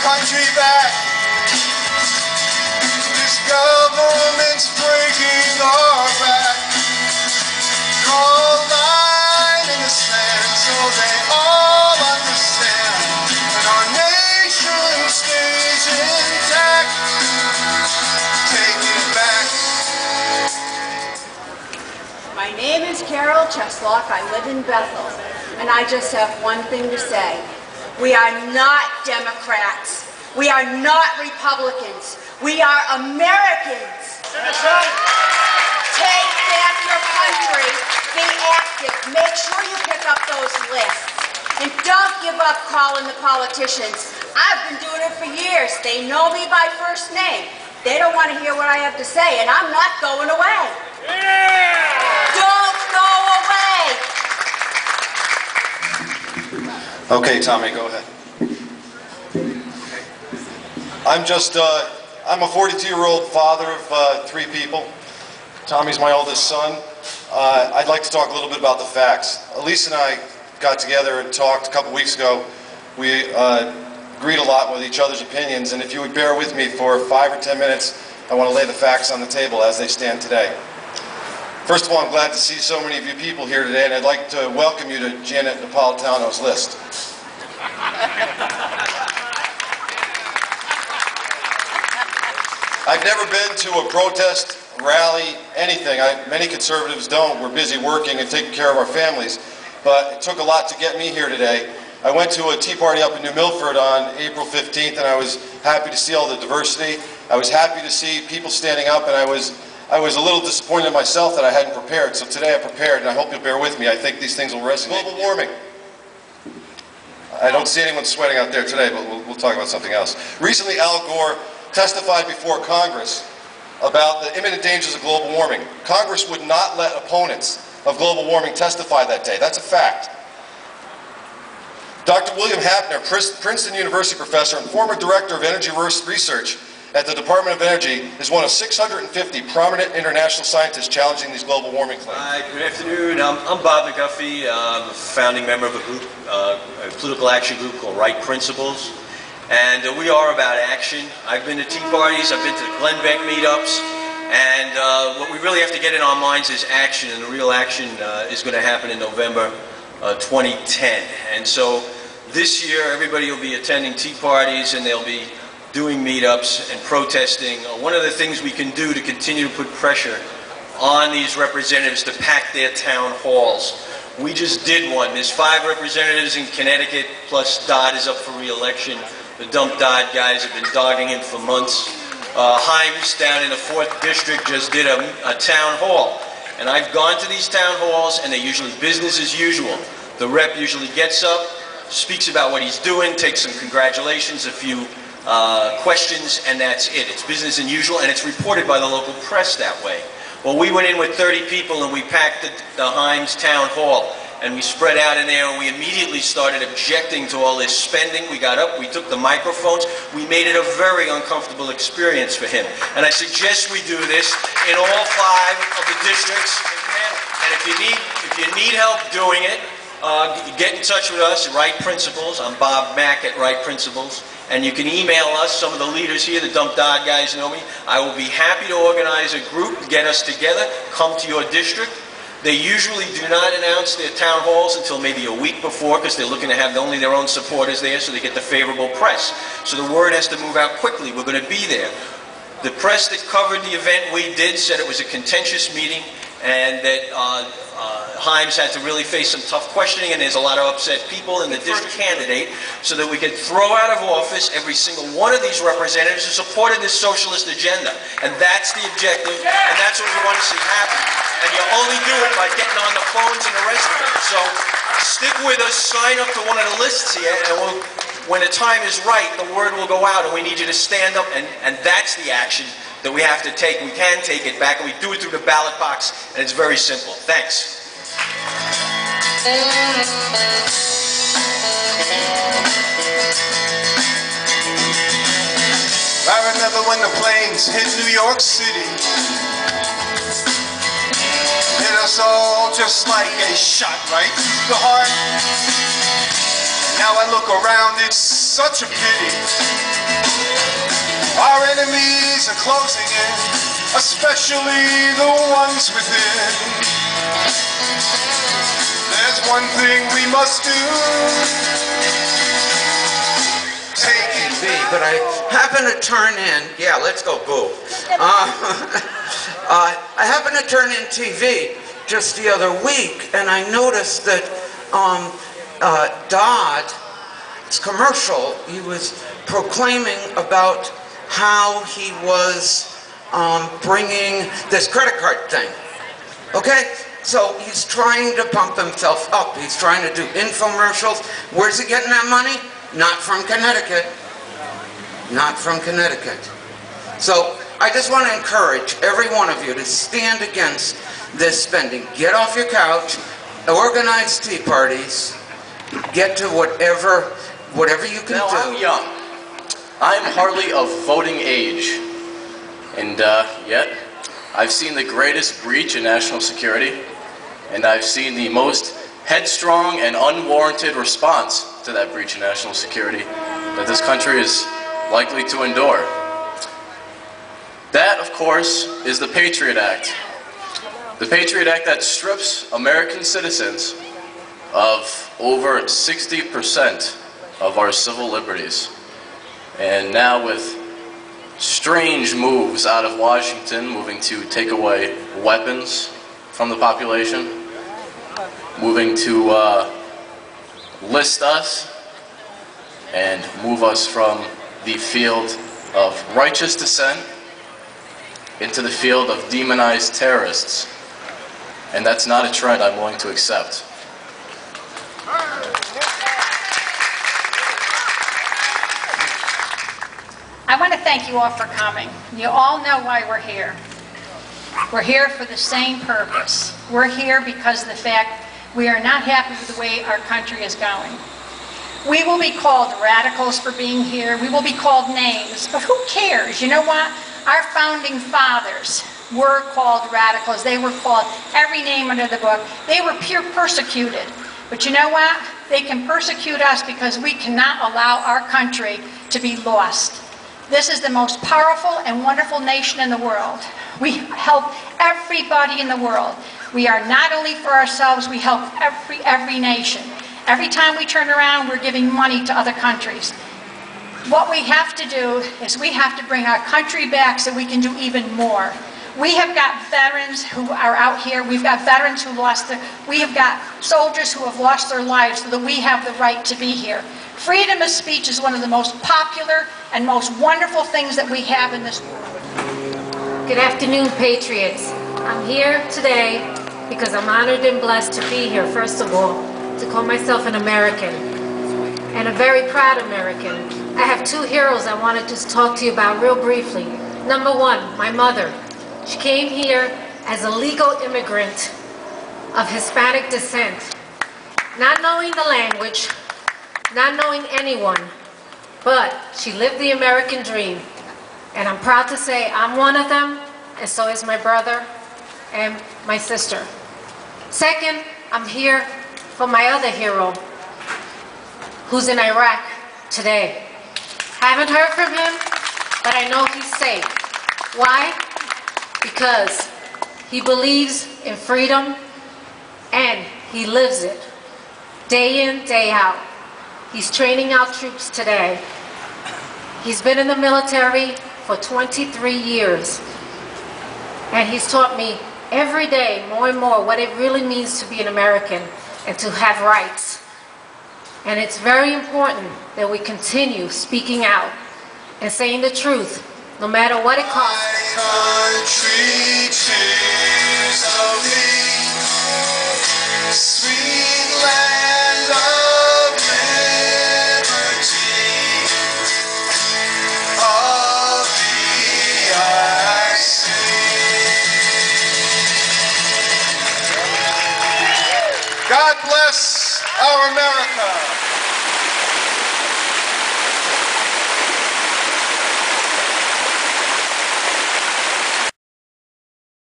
country back. This government's breaking our back. Draw a line in the sand so they all understand, and our nation stays intact. Take it back. My name is Carol Cheslock. I live in Bethel, and I just have one thing to say. We are not Democrats. We are not Republicans. We are Americans. Take back your country. Be active. Make sure you pick up those lists. And don't give up calling the politicians. I've been doing it for years. They know me by first name. They don't want to hear what I have to say, and I'm not going away. Yeah! Don't go away. Okay, Tommy, go ahead. I'm a 42-year-old father of 3 people. Tommy's my oldest son. I'd like to talk a little bit about the facts. Elise and I got together and talked a couple weeks ago. We agreed a lot with each other's opinions, and if you would bear with me for 5 or 10 minutes, I want to lay the facts on the table as they stand today. First of all, I'm glad to see so many of you people here today, and I'd like to welcome you to Janet Napolitano's list. I've never been to a protest, rally, anything. Many conservatives don't. We're busy working and taking care of our families. But it took a lot to get me here today. I went to a tea party up in New Milford on April 15th, and I was happy to see all the diversity. I was happy to see people standing up, and I was a little disappointed in myself that I hadn't prepared. So today I prepared, and I hope you'll bear with me. I think these things will resonate. Global warming. I don't see anyone sweating out there today, but we'll talk about something else. Recently, Al Gore testified before Congress about the imminent dangers of global warming. Congress would not let opponents of global warming testify that day. That's a fact. Dr. William Hapner, Princeton University professor and former director of energy research at the Department of Energy, is one of 650 prominent international scientists challenging these global warming claims. Hi, good afternoon. I'm Bob McGuffey. I'm a founding member of a group, a political action group called Right Principles. And we are about action. I've been to tea parties, I've been to the Glenn Beck meetups, and what we really have to get in our minds is action, and the real action is going to happen in November 2010. And so this year everybody will be attending tea parties and they'll be doing meetups and protesting. One of the things we can do to continue to put pressure on these representatives to pack their town halls. We just did one. There's 5 representatives in Connecticut, plus Dodd is up for re-election. The Dump Dodd guys have been dogging him for months. Himes down in the 4th District just did a town hall. And I've gone to these town halls and they're usually business as usual. The rep usually gets up, speaks about what he's doing, takes some congratulations, a few questions, and that's it. It's business as usual, and it's reported by the local press that way. Well, we went in with 30 people and we packed the Himes Town Hall, and we spread out in there, and we immediately started objecting to all this spending. We got up, we took the microphones, we made it a very uncomfortable experience for him. And I suggest we do this in all 5 of the districts. And if you need help doing it, get in touch with us at Right Principles. I'm Bob Mack at Right Principles. And you can email us, some of the leaders here, the Dump Dodd guys know me. I will be happy to organize a group, get us together, come to your district. They usually do not announce their town halls until maybe a week before, because they're looking to have only their own supporters there so they get the favorable press. So the word has to move out quickly. We're going to be there. The press that covered the event we did said it was a contentious meeting, and that Himes had to really face some tough questioning, and there's a lot of upset people in the district candidate, so that we could throw out of office every single one of these representatives who supported this socialist agenda. And that's the objective, and that's what we want to see happen. And you only do it by getting on the phones and the rest of it. So stick with us, sign up to one of the lists here, and when the time is right, the word will go out, and we need you to stand up, and that's the action that we have to take. We can take it back, and we do it through the ballot box, and it's very simple. Thanks. I remember when the planes hit New York City. Hit us all just like a shot right through the heart. Now I look around, it's such a pity. Our enemies are closing in, especially the ones within. There's one thing we must do. Take it back. But I happened to turn in, yeah, let's go boo. I happened to turn in TV just the other week, and I noticed that Dodd's commercial, he was proclaiming about how he was bringing this credit card thing. Okay? So he's trying to pump himself up. He's trying to do infomercials. Where's he getting that money? Not from Connecticut. Not from Connecticut. So I just want to encourage every one of you to stand against this spending. Get off your couch, organize tea parties, get to whatever you can do. I'm young. I'm hardly of voting age. And yet, I've seen the greatest breach in national security, and I've seen the most headstrong and unwarranted response to that breach in national security that this country is likely to endure. That, of course, is the Patriot Act. The Patriot Act that strips American citizens of over 60% of our civil liberties. And now with strange moves out of Washington, moving to take away weapons from the population, moving to list us and move us from the field of righteous dissent into the field of demonized terrorists. And that's not a trend I'm willing to accept. I want to thank you all for coming. You all know why we're here. We're here for the same purpose. We're here because of the fact we are not happy with the way our country is going. We will be called radicals for being here. We will be called names, but who cares? You know what? Our founding fathers were called radicals. They were called every name under the book. They were pure persecuted. But you know what? They can persecute us because we cannot allow our country to be lost. This is the most powerful and wonderful nation in the world. We help everybody in the world. We are not only for ourselves, we help every nation. Every time we turn around, we're giving money to other countries. What we have to do is we have to bring our country back so we can do even more. We have got veterans who are out here. We've got veterans who we have got soldiers who have lost their lives so that we have the right to be here. Freedom of speech is one of the most popular and most wonderful things that we have in this world. Good afternoon, Patriots. I'm here today because I'm honored and blessed to be here, first of all, to call myself an American, and a very proud American. I have two heroes I want to just talk to you about real briefly. Number one, my mother. She came here as a legal immigrant of Hispanic descent, not knowing the language, not knowing anyone, but she lived the American dream. And I'm proud to say I'm one of them, and so is my brother and my sister. Second, I'm here for my other hero, who's in Iraq today. Haven't heard from him, but I know he's safe. Why? Because he believes in freedom and he lives it day in, day out. He's training our troops today. He's been in the military for 23 years, and he's taught me every day more and more what it really means to be an American and to have rights. And it's very important that we continue speaking out and saying the truth, no matter what it costs. My country, tears of thee, sweet land of liberty, of thee I sing. God bless our America.